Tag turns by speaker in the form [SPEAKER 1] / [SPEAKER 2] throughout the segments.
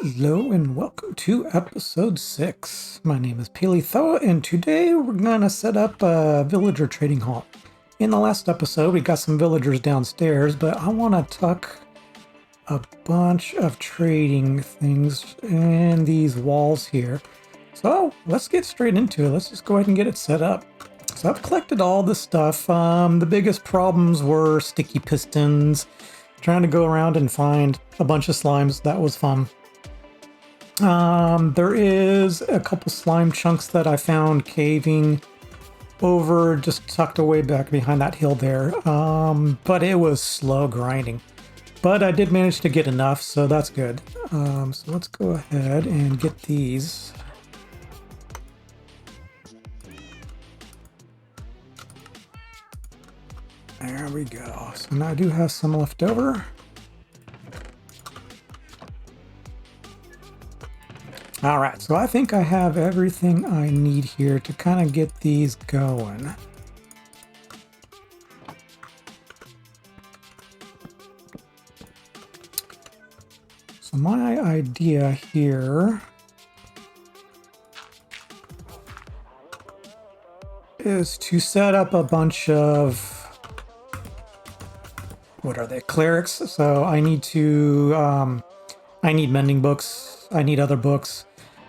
[SPEAKER 1] Hello and welcome to episode 6. My name is Paly, and today we're gonna set up a villager trading hall. In the last episode, we got some villagers downstairs, but I want to tuck a bunch of trading things in these walls here. So let's get straight into it. Let's just go ahead and get it set up. So I've collected all the stuff. The biggest problems were sticky pistons, trying to go around and find a bunch of slimes. That was fun. There is a couple slime chunks that I found caving over, just tucked away back behind that hill there. But it was slow grinding. But I did manage to get enough, so that's good. So let's go ahead and get these. There we go. So now I do have some left over. All right, so I think I have everything I need here to kind of get these going. So my idea here is to set up a bunch of, what are they, clerics? So I need to, I need mending books, I need other books.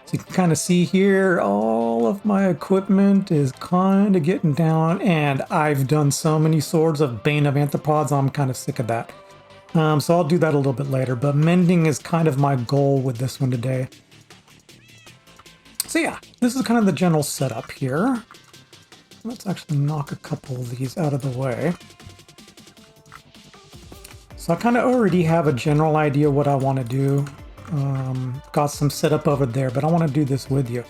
[SPEAKER 1] So you can kind of see here, all of my equipment is kind of getting down, and I've done so many swords of Bane of Anthropods, I'm kind of sick of that. So I'll do that a little bit later, but mending is kind of my goal with this one today. So yeah, this is kind of the general setup here. Let's actually knock a couple of these out of the way. So I kind of already have a general idea what I want to do. Got some setup over there, but I want to do this with you.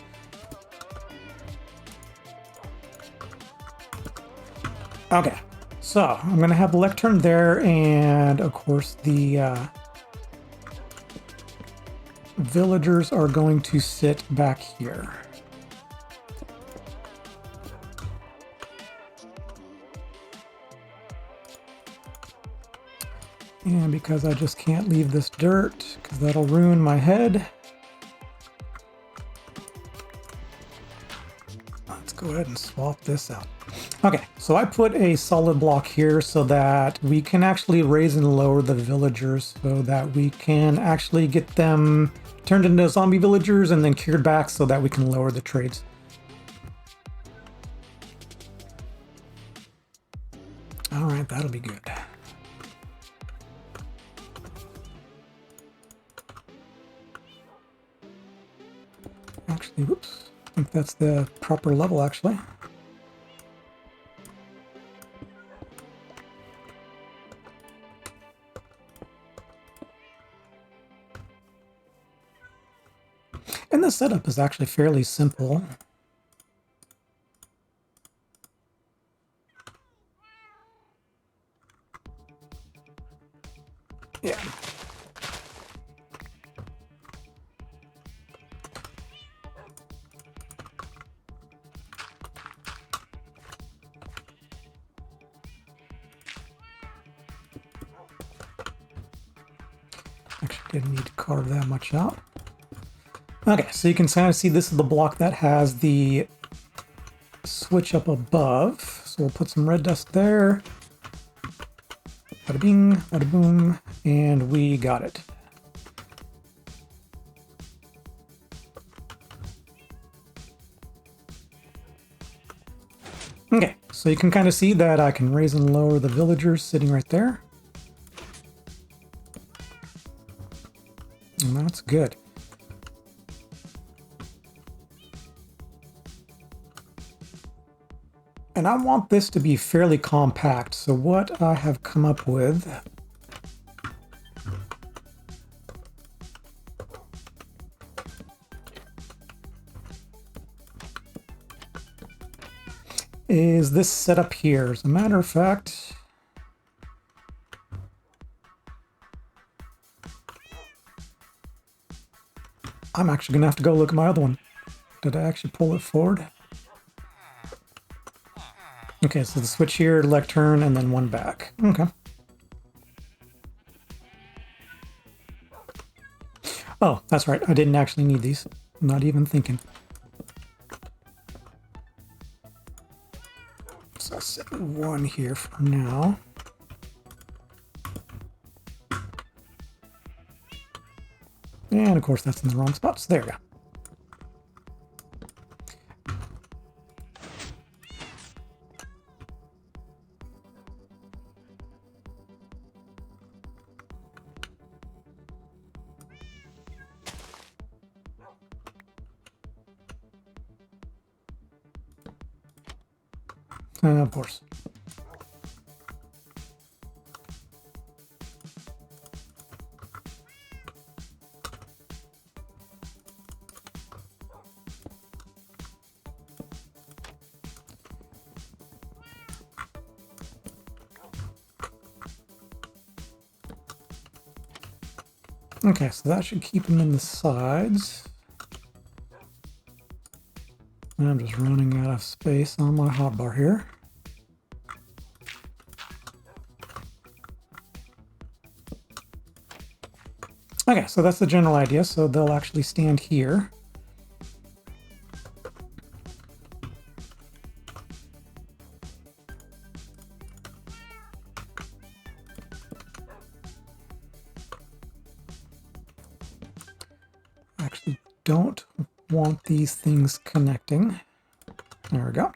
[SPEAKER 1] Okay, so I'm going to have the lectern there, and of course the villagers are going to sit back here. And because I just can't leave this dirt, because that'll ruin my head. Let's go ahead and swap this out. Okay, so I put a solid block here so that we can actually raise and lower the villagers, so that we can actually get them turned into zombie villagers and then cured back so that we can lower the trades. All right, that'll be good. Actually, whoops, I think that's the proper level, actually. And the setup is actually fairly simple. Yeah. Actually, didn't need to carve that much out. Okay, so you can kind of see this is the block that has the switch up above. So we'll put some red dust there. Bada bing, bada boom, and we got it. Okay, so you can kind of see that I can raise and lower the villagers sitting right there. And that's good. And I want this to be fairly compact, so what I have come up with is this setup here. As a matter of fact, I'm actually gonna have to go look at my other one. Did I actually pull it forward? Okay, so the switch here, lectern, and then one back. Okay. Oh, that's right. I didn't actually need these. Not even thinking. So I'll set one here for now. And of course that's in the wrong spot, so there we go. Of course. Okay, so that should keep them in the sides. And I'm just running out of space on my hotbar here. Okay, so that's the general idea. So they'll actually stand here. Actually don't want these things connecting. There we go.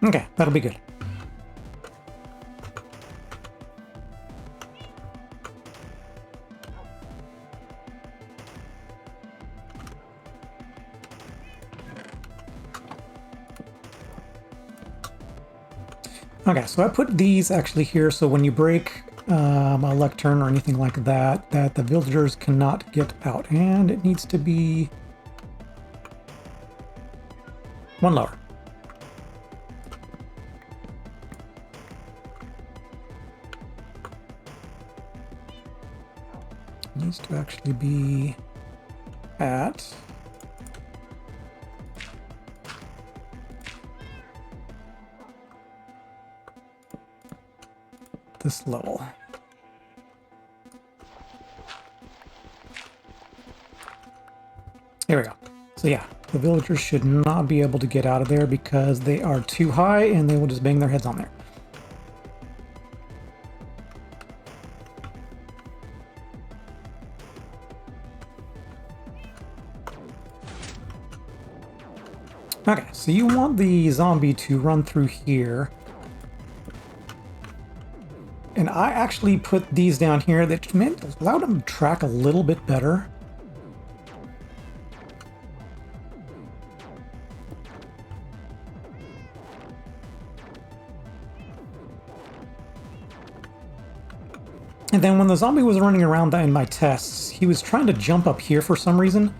[SPEAKER 1] Okay, that'll be good. Okay, so I put these actually here so when you break a lectern or anything like that, that the villagers cannot get out. And it needs to be one lower. It needs to actually be at this level. Here we go. So yeah, the villagers should not be able to get out of there because they are too high and they will just bang their heads on there. Okay, so you want the zombie to run through here. And I actually put these down here that allowed them to track a little bit better. And then when the zombie was running around in my tests, he was trying to jump up here for some reason.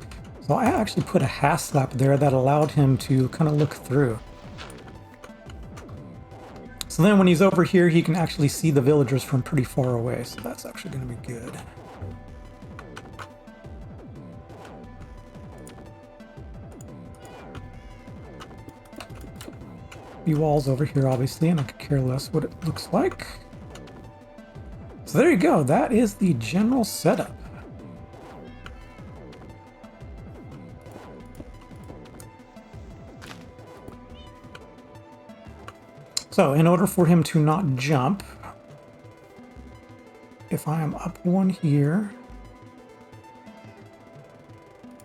[SPEAKER 1] So I actually put a half slap there that allowed him to kind of look through. So then when he's over here, he can actually see the villagers from pretty far away. So that's actually going to be good. Few walls over here, obviously, and I could care less what it looks like. So there you go. That is the general setup. So in order for him to not jump, if I am up one here,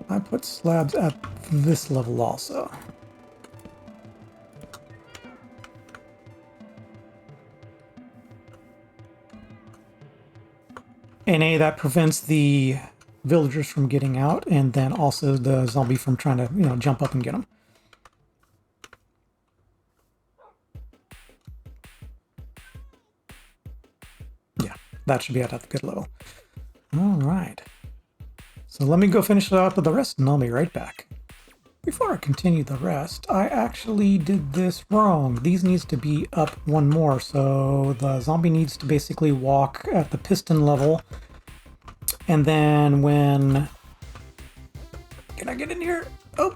[SPEAKER 1] I put slabs at this level also. And A, that prevents the villagers from getting out, and then also the zombie from trying to, jump up and get them. Yeah, that should be at a good level. All right. So let me go finish it up with the rest and I'll be right back. Before I continue the rest, I actually did this wrong. These needs to be up one more, so the zombie needs to basically walk at the piston level. And then when... Can I get in here? Oh!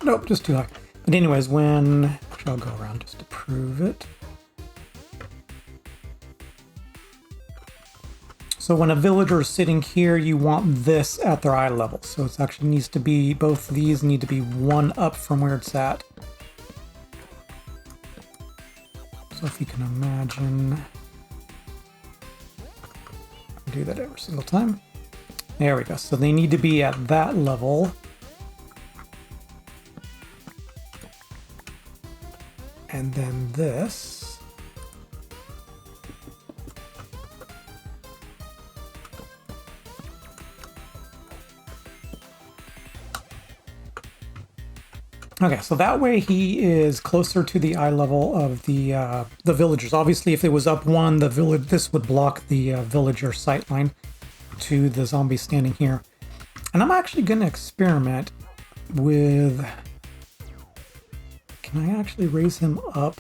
[SPEAKER 1] Nope, just too high. But anyways, when... Actually, I'll go around just to prove it. So when a villager is sitting here, you want this at their eye level. So it actually needs to be, both of these need to be one up from where it's at. So if you can imagine, do that every single time. There we go. So they need to be at that level. And then this. Okay, so that way he is closer to the eye level of the villagers. Obviously, if it was up one, this would block the villager sight line to the zombie standing here. And I'm actually going to experiment with... Can I actually raise him up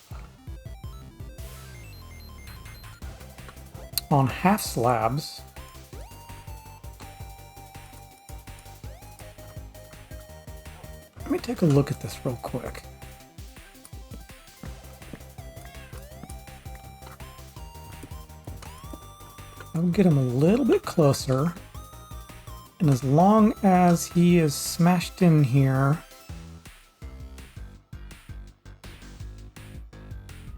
[SPEAKER 1] on half slabs? Let me take a look at this real quick. I'll get him a little bit closer. And as long as he is smashed in here,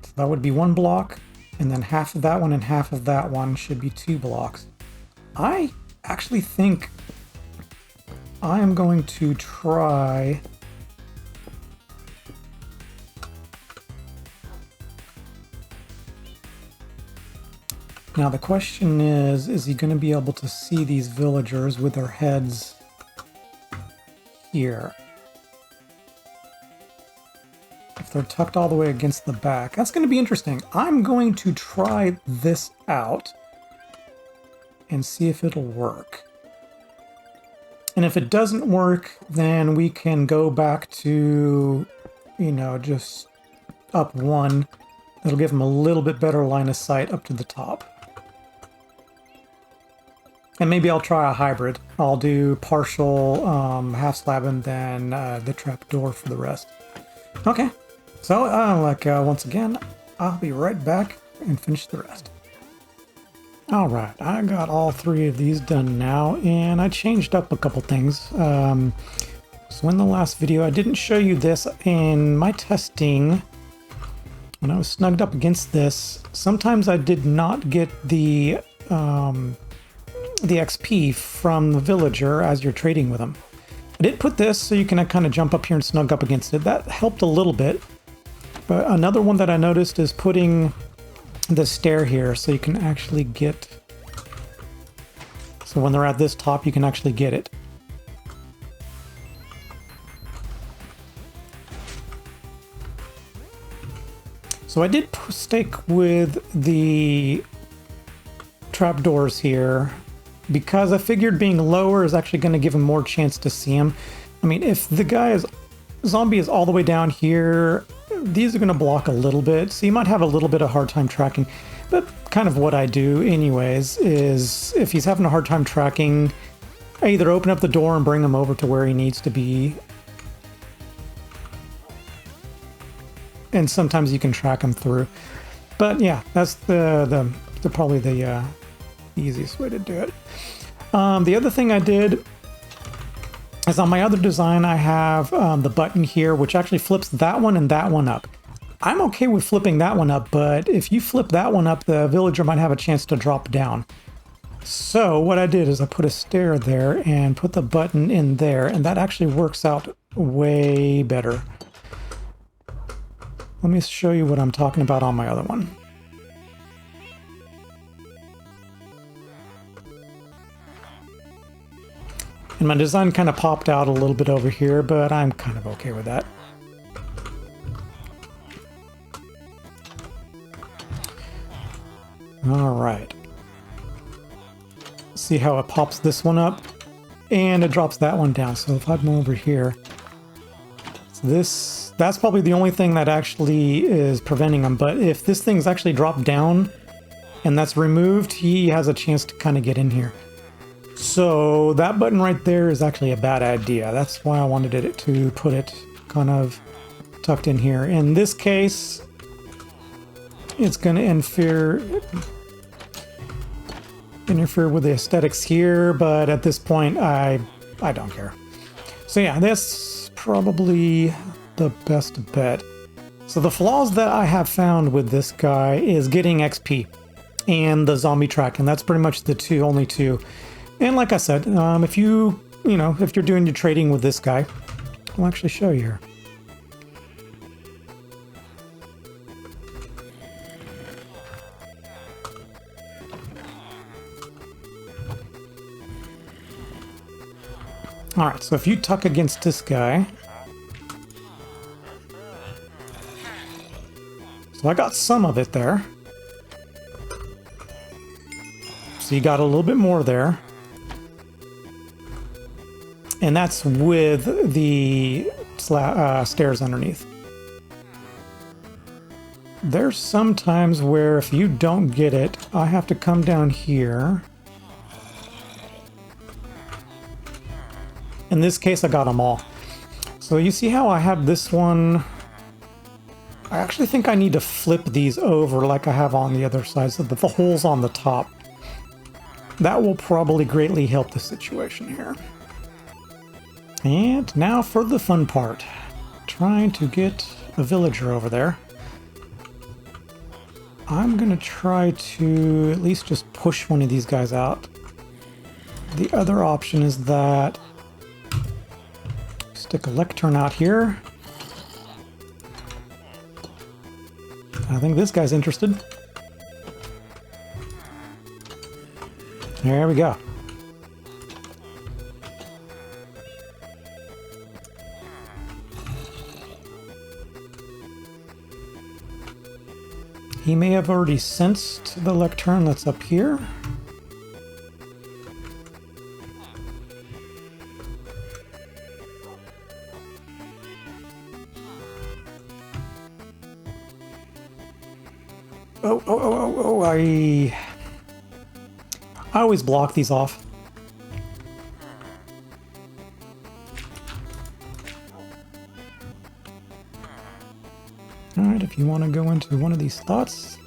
[SPEAKER 1] so that would be one block, and then half of that one and half of that one should be 2 blocks. I actually think I am going to try... Now the question is he going to be able to see these villagers with their heads here? If they're tucked all the way against the back, that's going to be interesting. I'm going to try this out and see if it'll work. And if it doesn't work, then we can go back to, you know, just up one. That'll give them a little bit better line of sight up to the top. And maybe I'll try a hybrid. I'll do partial half slab and then the trap door for the rest. Okay, so once again, I'll be right back and finish the rest. All right, I got all 3 of these done now, and I changed up a couple things. So in the last video, I didn't show you this in my testing. When I was snugged up against this, sometimes I did not get the XP from the villager as you're trading with them. I did put this so you can kind of jump up here and snug up against it. That helped a little bit. But another one that I noticed is putting the stair here so you can actually get... So when they're at this top, you can actually get it. So I did stick with the trapdoors here because I figured being lower is actually going to give him more chance to see him. I mean, if the zombie is all the way down here, these are going to block a little bit, so you might have a little bit of hard time tracking. But kind of what I do anyways is if he's having a hard time tracking, I either open up the door and bring him over to where he needs to be. And sometimes you can track him through. But yeah, that's probably the easiest way to do it. The other thing I did is on my other design, I have the button here, which actually flips that one and that one up. I'm okay with flipping that one up, but if you flip that one up, the villager might have a chance to drop down. So what I did is I put a stair there and put the button in there, and that actually works out way better. Let me show you what I'm talking about on my other one. And my design kind of popped out a little bit over here, but I'm kind of okay with that. All right. See how it pops this one up? and it drops that one down. So if I come over here, that's probably the only thing that actually is preventing him. But if this thing's actually dropped down and that's removed, he has a chance to kind of get in here. So that button right there is actually a bad idea. That's why I wanted it to put it kind of tucked in here. In this case, it's going to interfere with the aesthetics here, but at this point, I don't care. So yeah, that's probably the best bet. So the flaws that I have found with this guy is getting XP and the zombie tracking. That's pretty much the only two. And like I said, if you're doing your trading with this guy, I'll actually show you here. All right, so if you tuck against this guy, so I got some of it there. So you got a little bit more there. And that's with the stairs underneath. There's some times where if you don't get it, I have to come down here. In this case, I got them all. So you see how I have this one? I actually think I need to flip these over like I have on the other side so that the hole's on the top. That will probably greatly help the situation here. And now for the fun part. Trying to get a villager over there. I'm going to try to at least just push one of these guys out. The other option is that stick a lectern out here. I think this guy's interested. There we go. He may have already sensed the lectern that's up here. Oh, I always block these off. All right, if you want to go into one of these thoughts.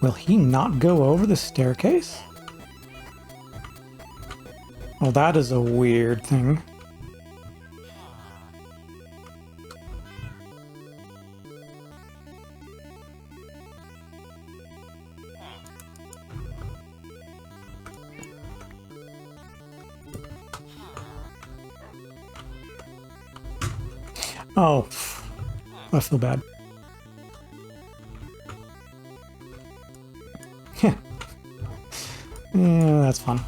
[SPEAKER 1] Will he not go over the staircase? Oh, that is a weird thing. Oh, I feel bad. Yeah, that's fun.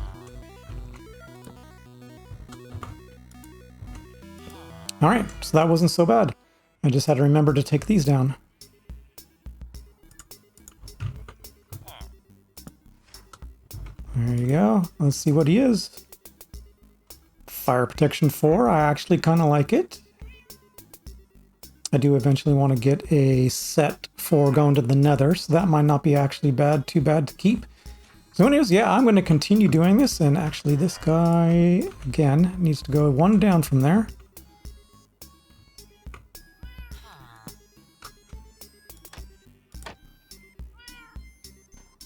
[SPEAKER 1] All right, so that wasn't so bad. I just had to remember to take these down. There you go. Let's see what he is. Fire protection 4. I actually kind of like it. I do eventually want to get a set for going to the nether, so that might not be actually too bad to keep. So anyways, yeah, I'm going to continue doing this, and actually this guy, again, needs to go one down from there.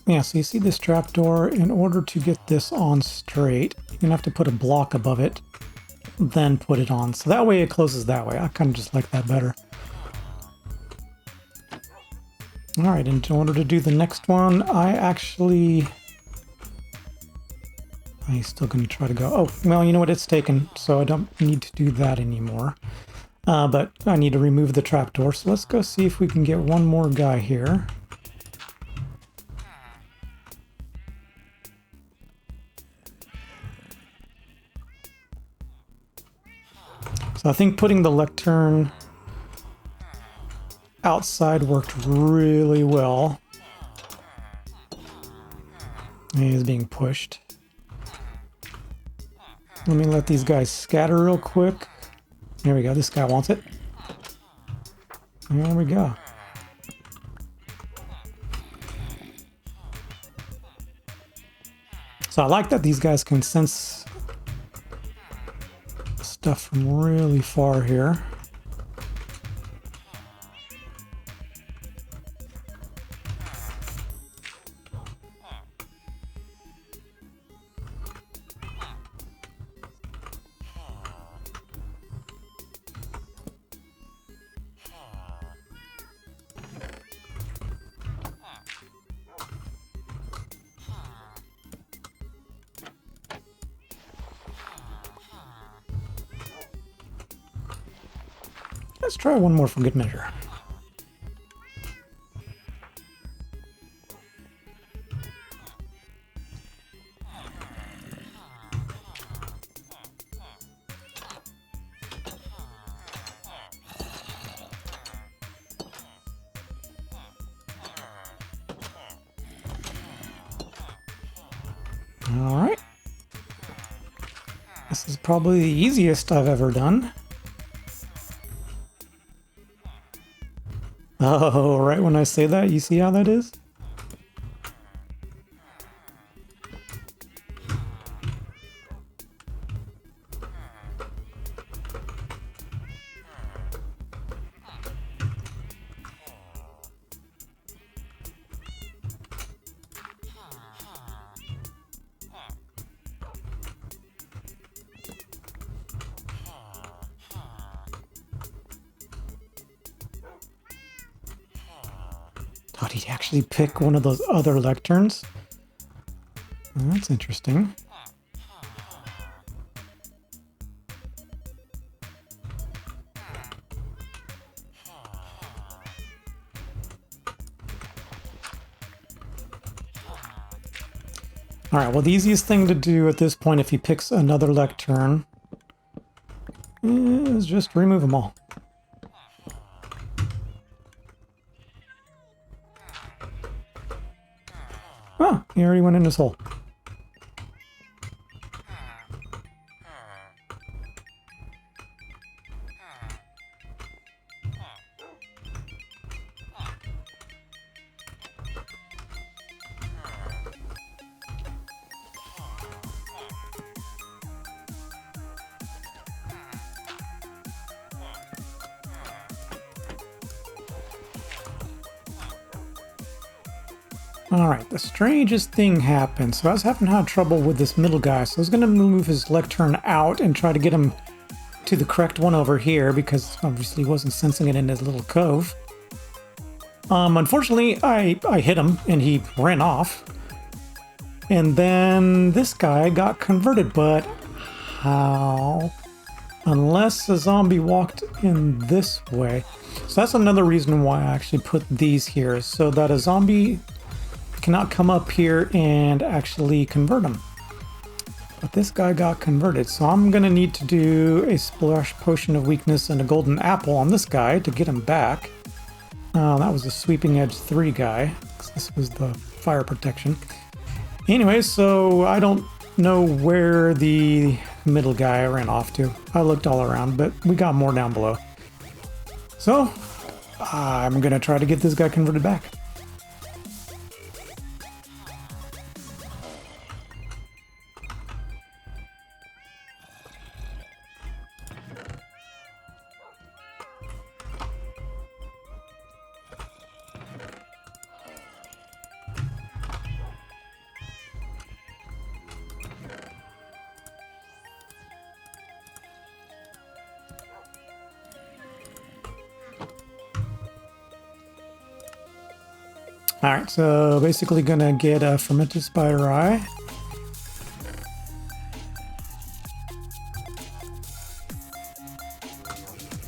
[SPEAKER 1] Yeah, so you see this trapdoor. In order to get this on straight, you're going to have to put a block above it, then put it on. So that way it closes that way. I kind of just like that better. All right, and in order to do the next one, I'm still going to try to go. Oh, well, you know what? It's taken, so I don't need to do that anymore. But I need to remove the trapdoor. So let's go see if we can get one more guy here. So I think putting the lectern outside worked really well. He is being pushed. Let me let these guys scatter real quick. There we go. This guy wants it. There we go. So I like that these guys can sense stuff from really far here. Let's try one more for good measure. All right. This is probably the easiest I've ever done. Oh, right when I say that, you see how that is? Thought he'd actually pick one of those other lecterns. Well, that's interesting. All right, well, the easiest thing to do at this point if he picks another lectern is just remove them all. Oh, he already went in his hole. Alright, the strangest thing happened. So I was having trouble with this middle guy, so I was going to move his lectern out and try to get him to the correct one over here, because obviously he wasn't sensing it in his little cove. Unfortunately, I hit him and he ran off. And then this guy got converted, but how? Unless a zombie walked in this way. So that's another reason why I actually put these here, so that a zombie cannot come up here and actually convert him. But this guy got converted, so I'm gonna need to do a splash potion of weakness and a golden apple on this guy to get him back. That was a sweeping edge 3 guy. This was the fire protection. Anyway, so I don't know where the middle guy ran off to. I looked all around, but we got more down below. So I'm gonna try to get this guy converted back. Alright, so basically gonna get a fermented spider eye.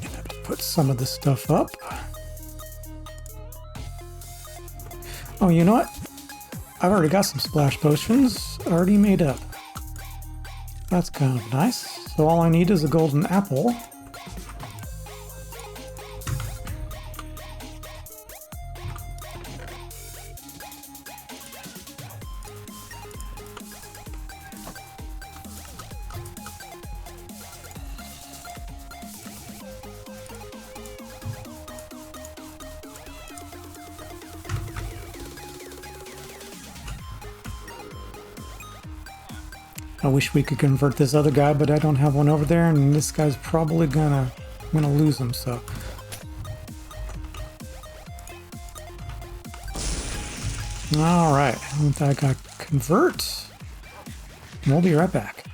[SPEAKER 1] Have to put some of this stuff up. Oh, you know what? I've already got some splash potions already made up. That's kind of nice. So all I need is a golden apple. I wish we could convert this other guy, but I don't have one over there, and this guy's probably gonna lose him, so. All right, let that guy convert. We'll be right back.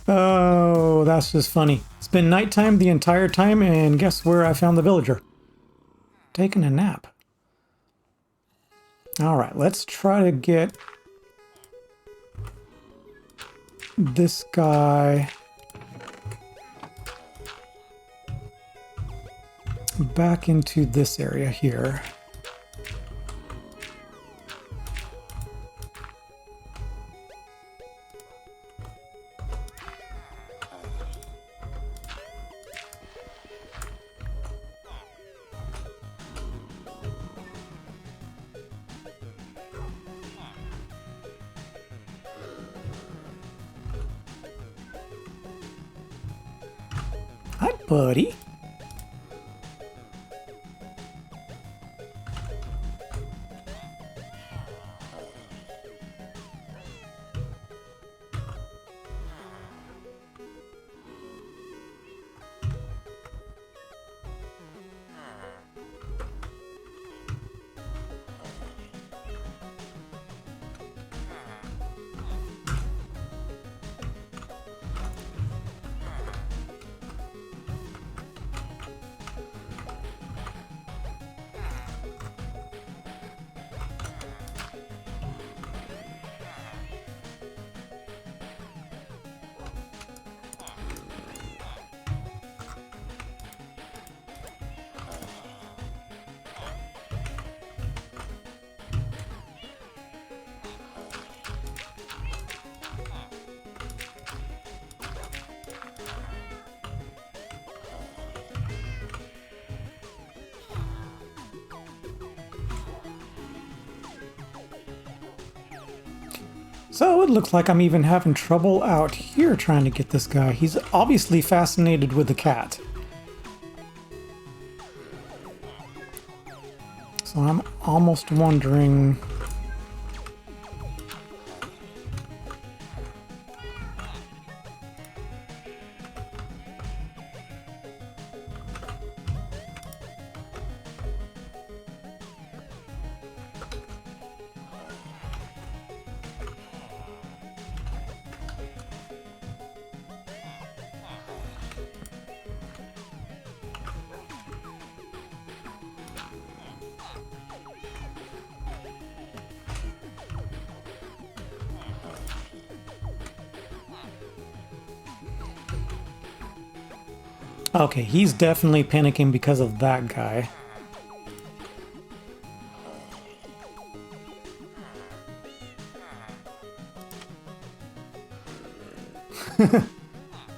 [SPEAKER 1] Oh, that's just funny. It's been nighttime the entire time, and guess where I found the villager? Taking a nap. All right, let's try to get this guy back into this area here. Hi, buddy. So it looks like I'm even having trouble out here trying to get this guy. He's obviously fascinated with the cat. So I'm almost wondering... Okay, he's definitely panicking because of that guy.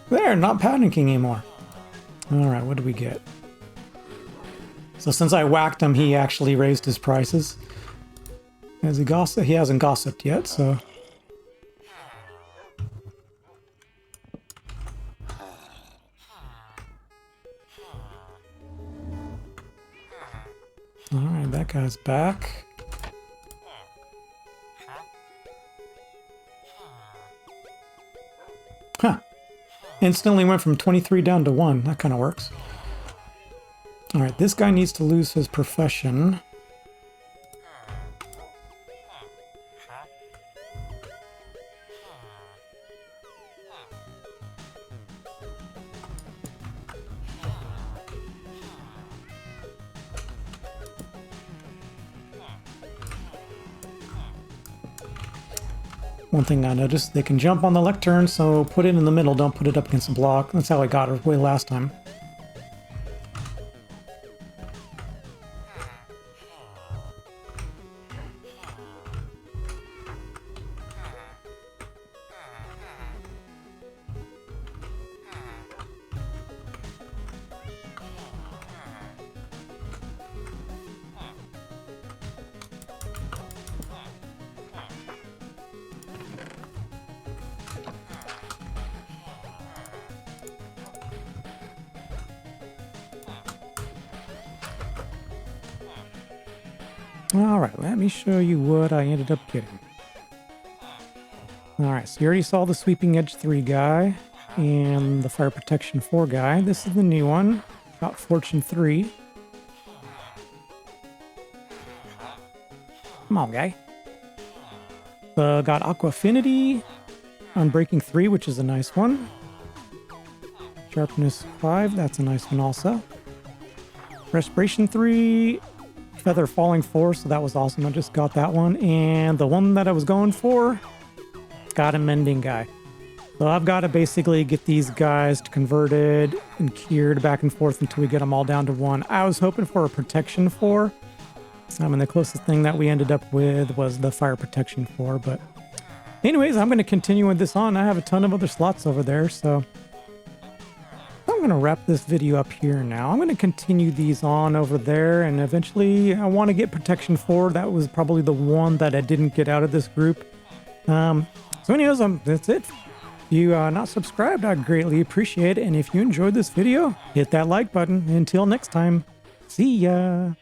[SPEAKER 1] They're not panicking anymore. Alright, what do we get? So since I whacked him, he actually raised his prices. Has he gossiped? He hasn't gossiped yet, so... Alright, that guy's back. Huh. Instantly went from 23 down to 1. That kind of works. Alright, this guy needs to lose his profession. One thing I noticed, they can jump on the lectern, so put it in the middle, don't put it up against the block. That's how I got her way last time. All right, let me show you what I ended up getting. All right, so you already saw the Sweeping Edge 3 guy and the Fire Protection 4 guy. This is the new one, got Fortune 3. Come on, guy. Got Aqua Affinity, Unbreaking 3, which is a nice one. Sharpness 5, that's a nice one also. Respiration 3, Feather Falling 4, so that was awesome. I just got that one. And the one that I was going for, got a Mending guy. So I've got to basically get these guys converted and cured back and forth until we get them all down to 1. I was hoping for a Protection 4. And the closest thing that we ended up with was the Fire Protection 4. But anyways, I'm going to continue with this on. I have a ton of other slots over there, so I'm going to wrap this video up here now. I'm going to continue these on over there, and eventually I want to get Protection 4. That was probably the one that I didn't get out of this group. So anyways, that's it. If you are not subscribed, I'd greatly appreciate it. And if you enjoyed this video, hit that like button. Until next time, see ya.